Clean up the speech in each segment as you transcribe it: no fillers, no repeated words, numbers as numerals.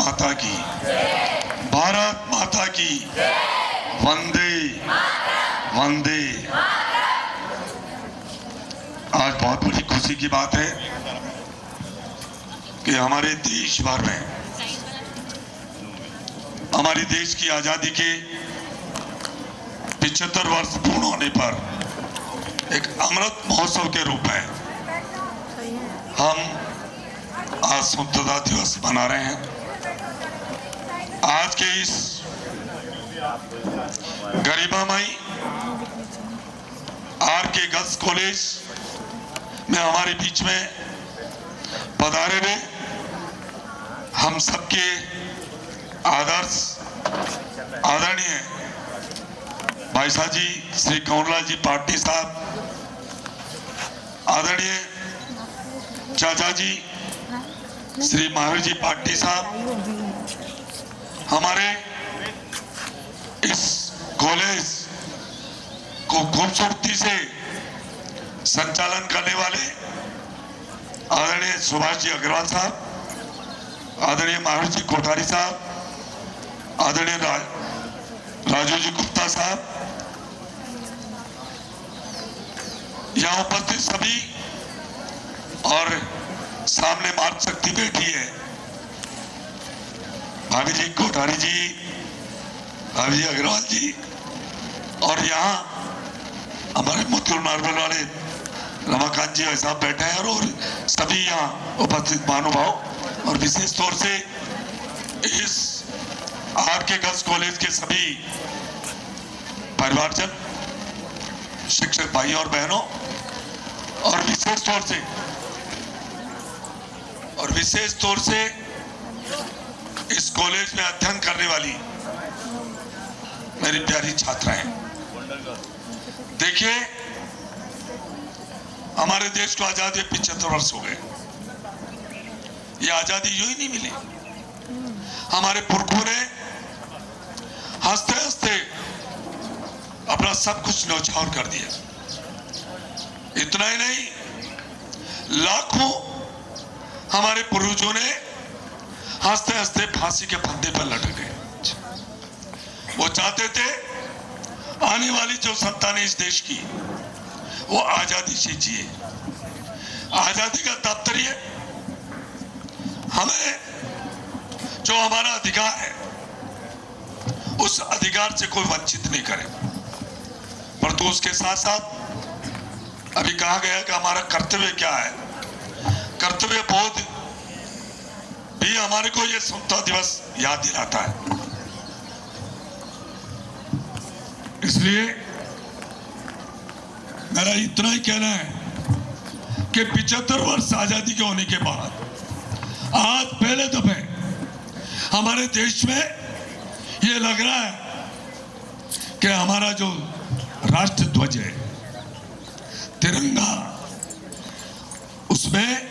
माता की, भारत माता की, वंदे वंदे। आज बहुत बड़ी खुशी की बात है कि हमारे देश भर में हमारे देश की आजादी के 75 वर्ष पूर्ण होने पर एक अमृत महोत्सव के रूप में हम आज स्वतंत्रता दिवस मना रहे हैं। आज के इस गरिमामयी आर.के. गर्ल्स कॉलेज में हमारे बीच में पधारे हुए हम सबके आदर्श आदरणीय भाई साहब जी श्री कंवरलाल जी पाटिल साहब, आदरणीय चाचा जी श्री महावीर जी पाटिल साहब, हमारे इस कॉलेज को खूबसूरती से संचालन करने वाले आदरणीय सुभाष जी अग्रवाल साहब, आदरणीय महावीर जी कोठारी साहब, आदरणीय राजू जी गुप्ता साहब, यहाँ उपस्थित सभी और सामने मार्ग शक्ति बैठी है, भाभी जी कोठारी जी, भाभी जी अग्रवाल जी, और यहाँ हमारे मोतीपुर मार्बल वाले रमाकांत जी साहब बैठे हैं और सभी यहाँ उपस्थित महानुभाव और विशेष तौर से इस आर.के. गर्ल्स कॉलेज के सभी परिवारजन, शिक्षक भाई और बहनों, और विशेष तौर से इस कॉलेज में अध्ययन करने वाली मेरी प्यारी छात्राएं। देखिए, हमारे देश को आजादी 75 वर्ष हो गए। ये आजादी यूं ही नहीं मिली। हमारे पुरखों ने हंसते हंसते अपना सब कुछ न्यौछावर कर दिया। इतना ही नहीं, लाखों हमारे पूर्वजों ने हंसते हंसते फांसी के फंदे पर लटक गए। वो चाहते थे आने वाली जो संतान है इस देश की, वो आजादी से जिए। आजादी का तात्पर्य हमें जो हमारा अधिकार है उस अधिकार से कोई वंचित नहीं करे, परंतु उसके साथ साथ अभी कहा गया कि हमारा कर्तव्य क्या है। कर्तव्य बोध भी हमारे को ये स्वतंत्रता दिवस याद दिलाता है। इसलिए मेरा इतना ही कहना है कि 75 वर्ष आजादी के होने के बाद आज पहले दफे हमारे देश में ये लग रहा है कि हमारा जो राष्ट्र ध्वज है, तिरंगा, उसमें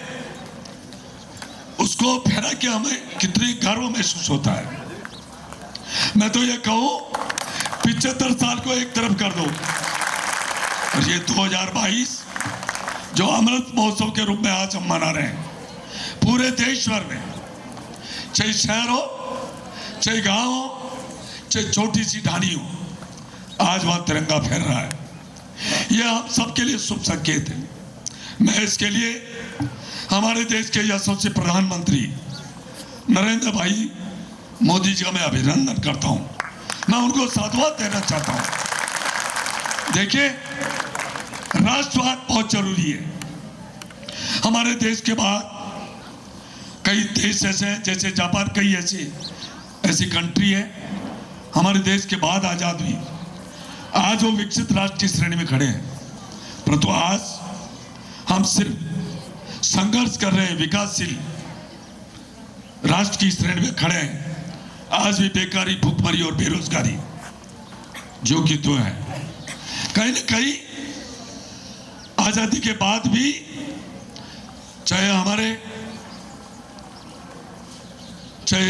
उसको फहरा के हमें कितनी गर्व महसूस होता है। मैं तो ये कहूं 75 साल को एक तरफ कर दो और ये 2022 जो अमृत महोत्सव के रूप में आज हम मना रहे हैं, पूरे देश भर में, चाहे शहर हो, चाहे गांव हो, चाहे छोटी सी ढाणी हो, आज वहां तिरंगा फहर रहा है। यह हम सबके लिए शुभ संकेत है। मैं इसके लिए हमारे देश के यशस्वी प्रधानमंत्री नरेंद्र भाई मोदी जी का मैं अभिनंदन करता हूं। मैं उनको साधुवाद देना चाहता हूं। देखिए, राष्ट्रवाद बहुत जरूरी है। हमारे देश के बाद कई देश ऐसे हैं, जैसे जापान, कई ऐसी कंट्री है हमारे देश के बाद आजाद हुई, आज वो विकसित राष्ट्र की श्रेणी में खड़े हैं। परंतु आज हम सिर्फ संघर्ष कर रहे हैं, विकासशील राष्ट्र की श्रेणी में खड़े हैं। आज भी बेकारी, भूखमरी और बेरोजगारी जो कि तो है, कहीं ना कहीं आजादी के बाद भी, चाहे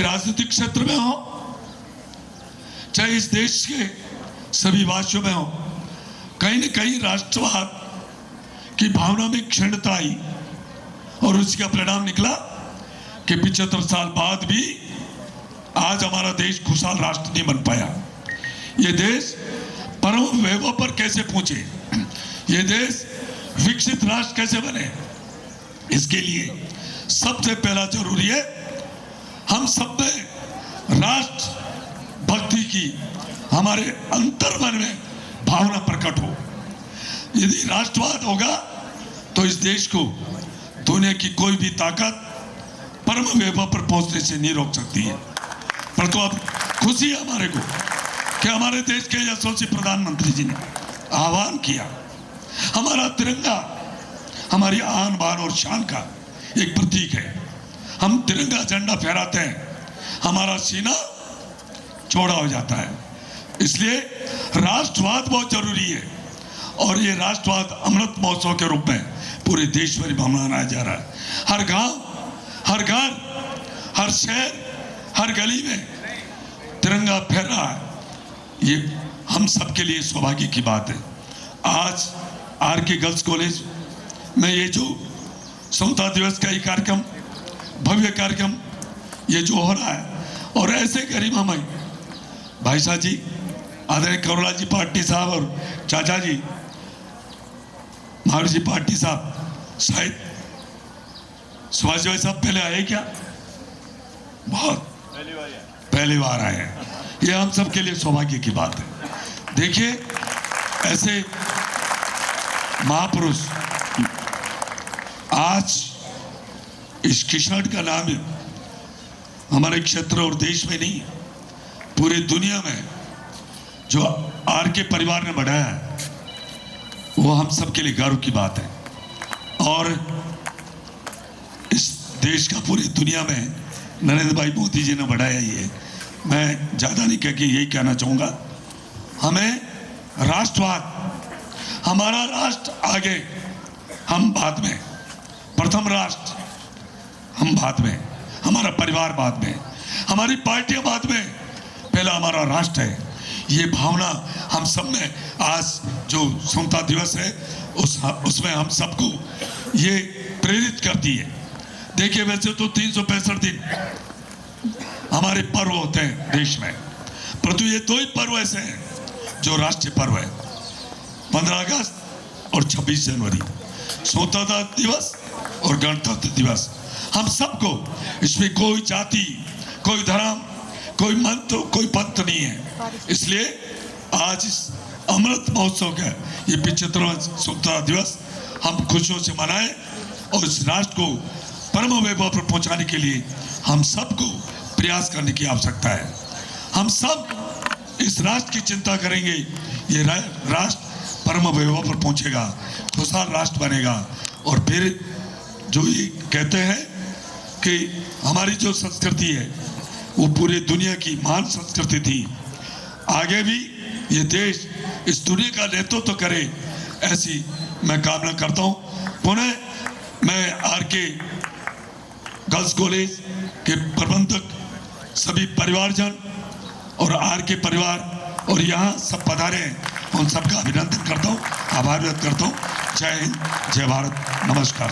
राजनीतिक क्षेत्र में हो, चाहे इस देश के सभी वासियों में हो, कहीं न कहीं राष्ट्रवाद की भावना में क्षीणता आई और उसका परिणाम निकला कि 75 साल बाद भी आज हमारा देश खुशहाल राष्ट्र नहीं बन पाया। ये देश परम वैभव पर कैसे पहुंचे, ये देश विकसित राष्ट्र कैसे बने, इसके लिए सबसे पहला जरूरी है हम सब में राष्ट्र भक्ति की हमारे अंतर्मन में भावना प्रकट हो। यदि राष्ट्रवाद होगा तो इस देश को दुनिया की कोई भी ताकत परम वैभव पर पहुंचने से नहीं रोक सकती है। परंतु अब खुशी है हमारे को कि हमारे देश के यशस्वी प्रधानमंत्री जी ने आह्वान किया। हमारा तिरंगा हमारी आन बान और शान का एक प्रतीक है। हम तिरंगा झंडा फहराते हैं, हमारा सीना चौड़ा हो जाता है। इसलिए राष्ट्रवाद बहुत जरूरी है और ये राष्ट्रवाद अमृत महोत्सव के रूप में पूरे देश भर में मनाया जा रहा है। हर गांव, हर घर, हर शहर, हर गली में तिरंगा फहर रहा है। ये हम सबके लिए सौभाग्य की बात है। आज आरके गर्ल्स कॉलेज में ये जो स्वतंत्रता दिवस का ये कार्यक्रम, भव्य कार्यक्रम ये जो हो रहा है, और ऐसे गरिमामय भाई साहब जी, आदरणीय करुणाल जी पाटिल साहब और चाचा जी महावीर जी पाटिल साहब, शायद सुभाष भाई साहब पहले आए क्या? बहुत पहली बार आए हैं। ये हम सब के लिए सौभाग्य की बात है। देखिए ऐसे महापुरुष आज इस किशोर का नाम है हमारे क्षेत्र और देश में नहीं, पूरे दुनिया में जो आर के परिवार ने बढ़ाया है वो हम सब के लिए गर्व की बात है। और इस देश का पूरी दुनिया में नरेंद्र भाई मोदी जी ने बढ़ाया। ये मैं ज़्यादा नहीं कह के यही कहना चाहूँगा, हमें राष्ट्रवाद, हमारा राष्ट्र आगे, हम बाद में, प्रथम राष्ट्र हम बाद में, हमारा परिवार बाद में, हमारी पार्टियां बाद में, पहला हमारा राष्ट्र है। ये भावना हम सब में आज जो स्वतंत्रता दिवस है उसमें हम सबको ये प्रेरित करती है। देखिए वैसे तो 365 दिन हमारे पर्व होते हैं देश में, परंतु ये दो ही पर्व ऐसे हैं जो राष्ट्रीय पर्व है, 15 अगस्त और 26 जनवरी, स्वतंत्रता दिवस और गणतंत्र दिवस। हम सबको इसमें कोई जाति, कोई धर्म, कोई मंत्र, कोई पंथ नहीं है। इसलिए आज इस अमृत महोत्सव का ये 75वां स्वतंत्रता दिवस हम खुशियों से मनाएं और इस राष्ट्र को परम वैभव पर पहुंचाने के लिए हम सबको प्रयास करने की आवश्यकता है। हम सब इस राष्ट्र की चिंता करेंगे, ये राष्ट्र परम वैभव पर पहुंचेगा, खुशहाल राष्ट्र बनेगा। और फिर जो ये कहते हैं कि हमारी जो संस्कृति है वो पूरी दुनिया की महान संस्कृति थी, आगे भी ये देश इस दुनिया का नेतृत्व तो करे, ऐसी मैं कामना करता हूँ। पुनः मैं आर के गर्ल्स कॉलेज के प्रबंधक, सभी परिवारजन और आर के परिवार और यहाँ सब पधारे हैं, उन सबका अभिनंदन करता हूँ, आभार व्यक्त करता हूँ। जय हिंद, जय भारत, नमस्कार।